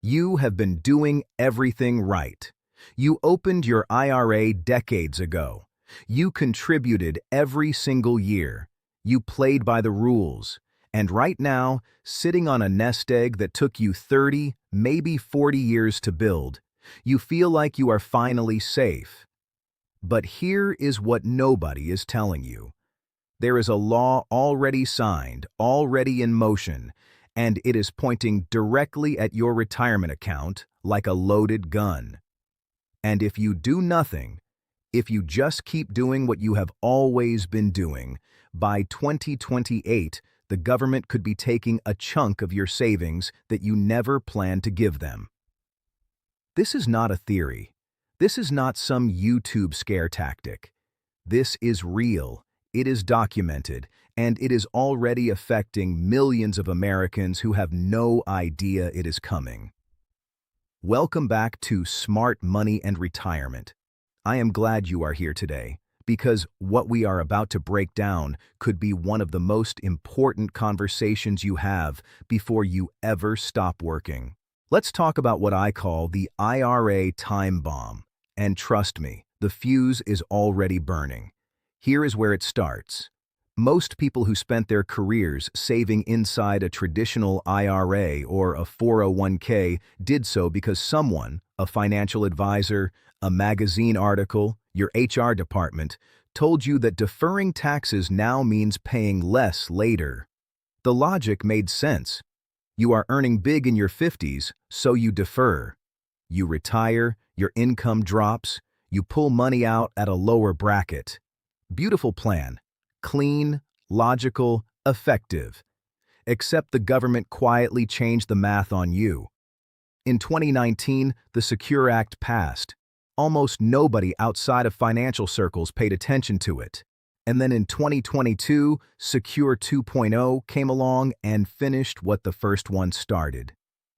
You have been doing everything right. You opened your IRA decades ago. You contributed every single year. You played by the rules. And right now, sitting on a nest egg that took you 30, maybe 40 years to build, you feel like you are finally safe. But here is what nobody is telling you. There is a law already signed, already in motion, and it is pointing directly at your retirement account like a loaded gun. And if you do nothing, if you just keep doing what you have always been doing, by 2028, the government could be taking a chunk of your savings that you never planned to give them. This is not a theory. This is not some YouTube scare tactic. This is real. It is documented, and it is already affecting millions of Americans who have no idea it is coming. Welcome back to Smart Money and Retirement. I am glad you are here today, because what we are about to break down could be one of the most important conversations you have before you ever stop working. Let's talk about what I call the IRA time bomb. And trust me, the fuse is already burning. Here is where it starts. Most people who spent their careers saving inside a traditional IRA or a 401k did so because someone, a financial advisor, a magazine article, your HR department, told you that deferring taxes now means paying less later. The logic made sense. You are earning big in your 50s, so you defer. You retire, your income drops, you pull money out at a lower bracket. Beautiful plan. Clean, logical, effective. Except the government quietly changed the math on you. In 2019, the Secure Act passed. Almost nobody outside of financial circles paid attention to it. And then in 2022, Secure 2.0 came along and finished what the first one started.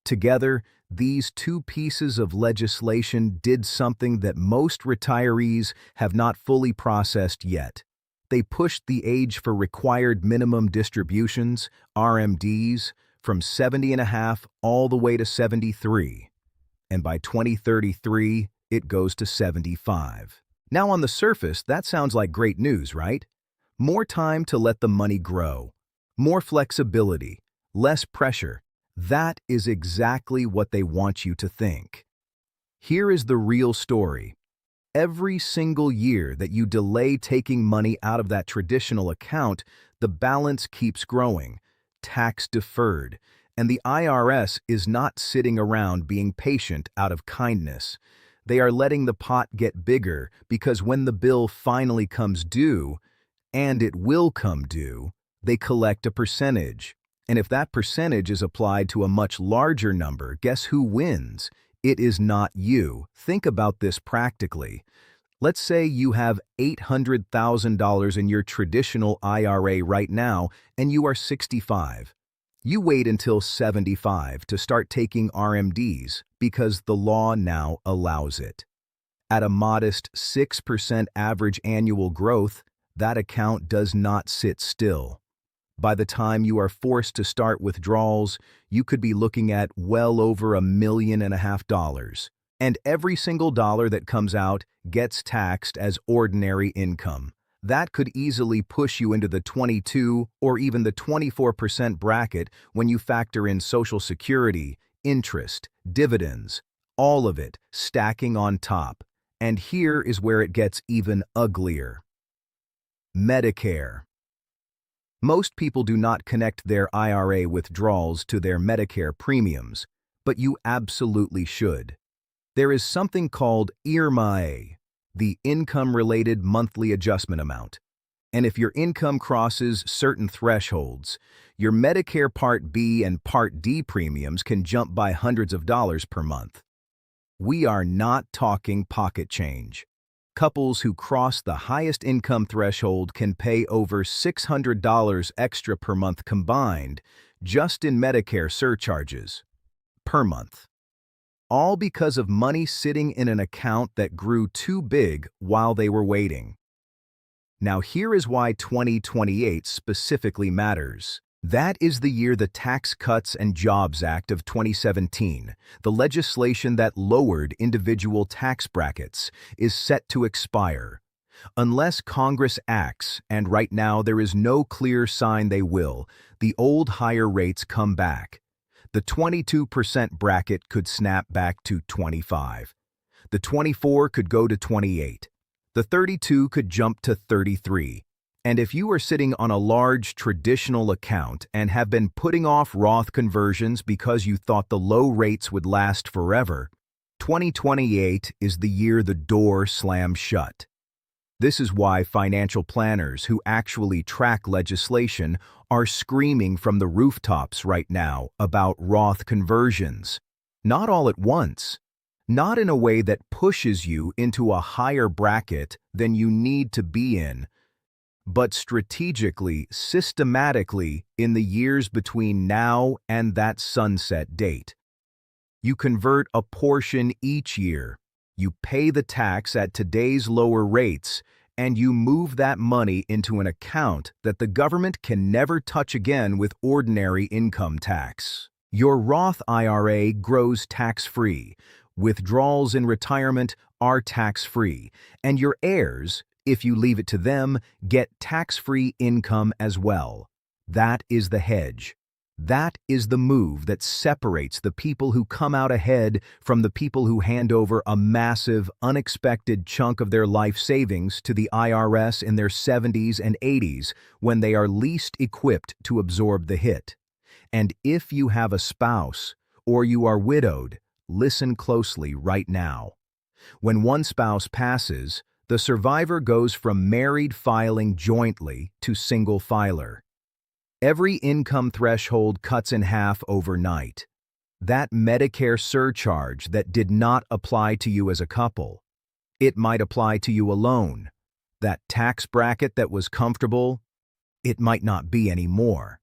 Together, these two pieces of legislation did something that most retirees have not fully processed yet. They pushed the age for required minimum distributions, RMDs, from 70.5 all the way to 73. And by 2033, it goes to 75. Now on the surface, that sounds like great news, right? More time to let the money grow. More flexibility. Less pressure. That is exactly what they want you to think. Here is the real story. Every single year that you delay taking money out of that traditional account, the balance keeps growing, tax deferred, and the IRS is not sitting around being patient out of kindness. They are letting the pot get bigger because when the bill finally comes due, and it will come due, they collect a percentage. And if that percentage is applied to a much larger number, guess who wins? It is not you. Think about this practically. Let's say you have $800,000 in your traditional IRA right now, and you are 65. You wait until 75 to start taking RMDs because the law now allows it. At a modest 6% average annual growth, that account does not sit still. By the time you are forced to start withdrawals, you could be looking at well over $1.5 million. And every single dollar that comes out gets taxed as ordinary income. That could easily push you into the 22 or even the 24% bracket when you factor in Social Security, interest, dividends, all of it stacking on top. And here is where it gets even uglier. Medicare. Most people do not connect their IRA withdrawals to their Medicare premiums, but you absolutely should. There is something called IRMA, the Income-Related Monthly Adjustment Amount. And if your income crosses certain thresholds, your Medicare Part B and Part D premiums can jump by hundreds of dollars per month. We are not talking pocket change. Couples who cross the highest income threshold can pay over $600 extra per month combined, just in Medicare surcharges, per month. All because of money sitting in an account that grew too big while they were waiting. Now here is why 2028 specifically matters. That is the year the Tax Cuts and Jobs Act of 2017, the legislation that lowered individual tax brackets, is set to expire. Unless Congress acts, and right now there is no clear sign they will, the old higher rates come back. The 22% bracket could snap back to 25. The 24 could go to 28. The 32 could jump to 33. And if you are sitting on a large traditional account and have been putting off Roth conversions because you thought the low rates would last forever, 2028 is the year the door slams shut. This is why financial planners who actually track legislation are screaming from the rooftops right now about Roth conversions. Not all at once. Not in a way that pushes you into a higher bracket than you need to be in, but strategically, systematically, in the years between now and that sunset date. You convert a portion each year, you pay the tax at today's lower rates, and you move that money into an account that the government can never touch again with ordinary income tax. Your Roth IRA grows tax-free, withdrawals in retirement are tax-free, and your heirs, if you leave it to them, get tax-free income as well. That is the hedge. That is the move that separates the people who come out ahead from the people who hand over a massive, unexpected chunk of their life savings to the IRS in their 70s and 80s when they are least equipped to absorb the hit. And if you have a spouse or you are widowed, listen closely right now. When one spouse passes, the survivor goes from married filing jointly to single filer. Every income threshold cuts in half overnight. That Medicare surcharge that did not apply to you as a couple, it might apply to you alone. That tax bracket that was comfortable, it might not be anymore.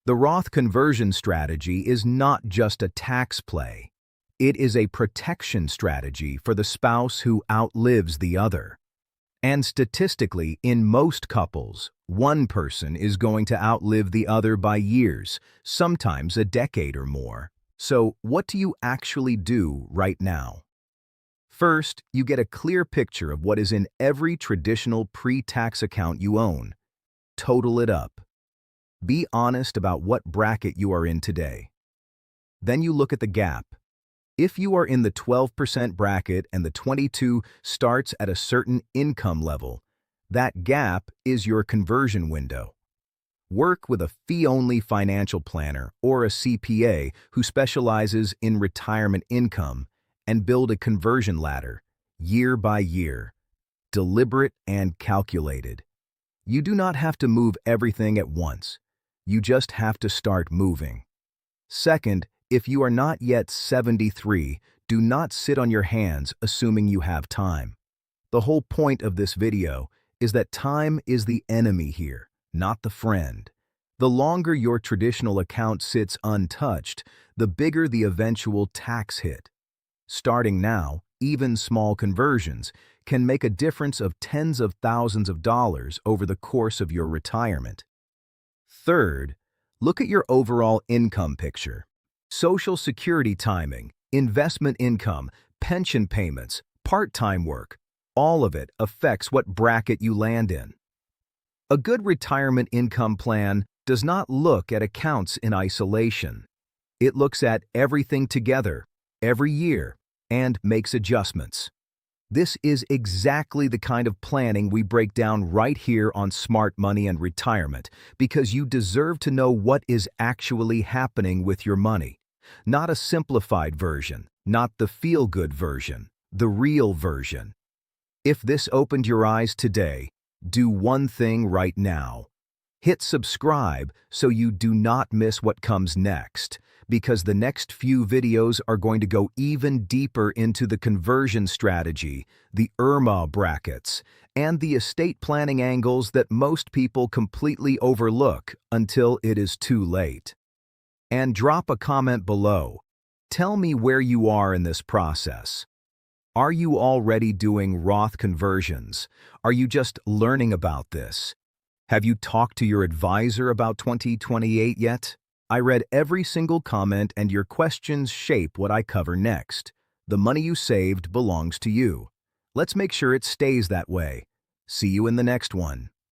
The Roth conversion strategy is not just a tax play. It is a protection strategy for the spouse who outlives the other. And statistically, in most couples, one person is going to outlive the other by years, sometimes a decade or more. So, what do you actually do right now? First, you get a clear picture of what is in every traditional pre-tax account you own. Total it up. Be honest about what bracket you are in today. Then you look at the gap. If you are in the 12% bracket and the 22 starts at a certain income level, that gap is your conversion window. Work with a fee-only financial planner or a CPA who specializes in retirement income and build a conversion ladder, year by year, deliberate and calculated. You do not have to move everything at once. You just have to start moving. Second, if you are not yet 73, do not sit on your hands assuming you have time. The whole point of this video is that time is the enemy here, not the friend. The longer your traditional account sits untouched, the bigger the eventual tax hit. Starting now, even small conversions can make a difference of tens of thousands of dollars over the course of your retirement. Third, look at your overall income picture. Social Security timing, investment income, pension payments, part-time work, all of it affects what bracket you land in. A good retirement income plan does not look at accounts in isolation. It looks at everything together, every year, and makes adjustments. This is exactly the kind of planning we break down right here on Smart Money and Retirement, because you deserve to know what is actually happening with your money. Not a simplified version, not the feel-good version, the real version. If this opened your eyes today, do one thing right now. Hit subscribe so you do not miss what comes next, because the next few videos are going to go even deeper into the conversion strategy, the IRMA brackets, and the estate planning angles that most people completely overlook until it is too late. And drop a comment below. Tell me where you are in this process. Are you already doing Roth conversions? Are you just learning about this? Have you talked to your advisor about 2028 yet? I read every single comment, and your questions shape what I cover next. The money you saved belongs to you. Let's make sure it stays that way. See you in the next one.